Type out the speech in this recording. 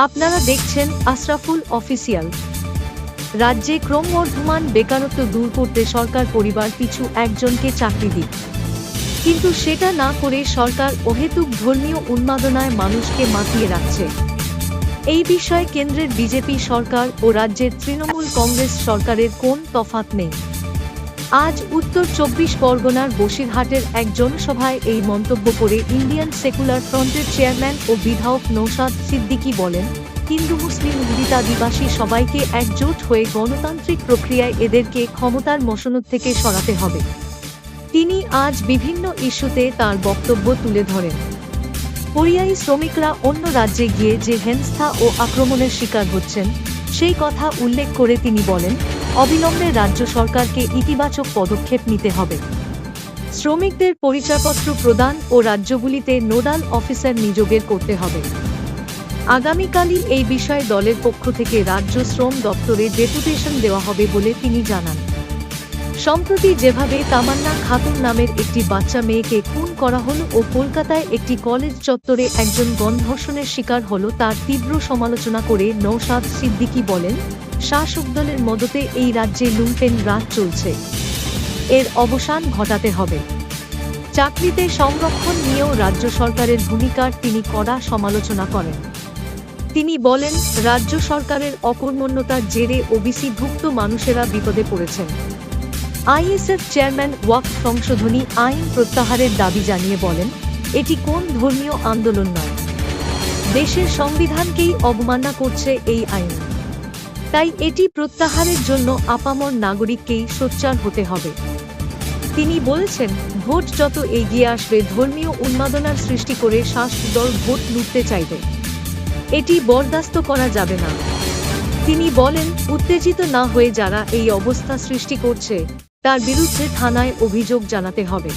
আপনারা দেখছেন আশরাফুল অফিসিয়াল। রাজ্যে ক্রমবর্ধমান বেকারত্ব দূর করতে সরকার পরিবার পিছু একজনকে চাকরি দিক, কিন্তু সেটা না করে সরকার অহেতুক ধর্মীয় উন্মাদনায় মানুষকে মাতিয়ে রাখছে। এই বিষয়ে কেন্দ্রের বিজেপি সরকার ও রাজ্যের তৃণমূল কংগ্রেস সরকারের কোন তফাৎ নেই। আজ উত্তর ২৪ পরগনার বসিরহাটের এক জনসভায় এই মন্তব্য করে ইন্ডিয়ান সেকুলার ফ্রন্টের চেয়ারম্যান ও বিধায়ক নওশাদ সিদ্দিকী বলেন, হিন্দু মুসলিম আদিবাসী সবাইকে একজোট হয়ে গণতান্ত্রিক প্রক্রিয়ায় এদেরকে ক্ষমতার মসনদ থেকে সরাতে হবে। তিনি আজ বিভিন্ন ইস্যুতে তার বক্তব্য তুলে ধরেন। পরিযায়ী শ্রমিকরা অন্য রাজ্যে গিয়ে যে হেনস্থা ও আক্রমণের শিকার হচ্ছেন সেই কথা উল্লেখ করে তিনি বলেন, অবিলম্বে রাজ্য সরকারকে ইতিবাচক পদক্ষেপ নিতে হবে। শ্রমিকদের পরিচয়পত্র প্রদান ও রাজ্যগুলিতে নোডাল অফিসার নিয়োগের করতে হবে। আগামীকালই এই বিষয়ে দলের পক্ষ থেকে রাজ্য শ্রম দপ্তরে ডেপুটেশন দেওয়া হবে বলে তিনি জানান। সম্প্রতি যেভাবে তামান্না খাতুন নামের একটি বাচ্চা মেয়েকে খুন করা হলো ও কলকাতায় একটি কলেজ চত্বরে একজন গণধর্ষণের শিকার হলো, তার তীব্র সমালোচনা করে নওশাদ সিদ্দিকী বলেন, শাসক দলের মদতে এই রাজ্যে লুম্পেন রাজ চলছে, এর অবসান ঘটাতে হবে। চাকরিতে সংরক্ষণ নিয়েও রাজ্য সরকারের ভূমিকার তিনি কড়া সমালোচনা করেন। তিনি বলেন, রাজ্য সরকারের অকর্মণ্যতার জেরে ওবিসিভুক্ত মানুষেরা বিপদে পড়েছেন। আইএসএফ চেয়ারম্যান ওয়াকফ সংশোধনী আইন প্রত্যাহারের দাবি জানিয়ে বলেন, এটি কোন ধর্মীয় আন্দোলন নয়, দেশের সংবিধানকেই অবমাননা করছে এই আইন। তাই এটি প্রত্যাহারের জন্য আপামর নাগরিককেই সোচ্চার হতে হবে। তিনি বলেছেন, ভোট যত এগিয়ে আসবে ধর্মীয় উন্মাদনার সৃষ্টি করে শাসক দল ভোট লুটতে চাইবে, এটি বরদাস্ত করা যাবে না। তিনি বলেন, উত্তেজিত না হয়ে যারা এই অবস্থা সৃষ্টি করছে তার বিরুদ্ধে থানায় অভিযোগ জানাতে হবে।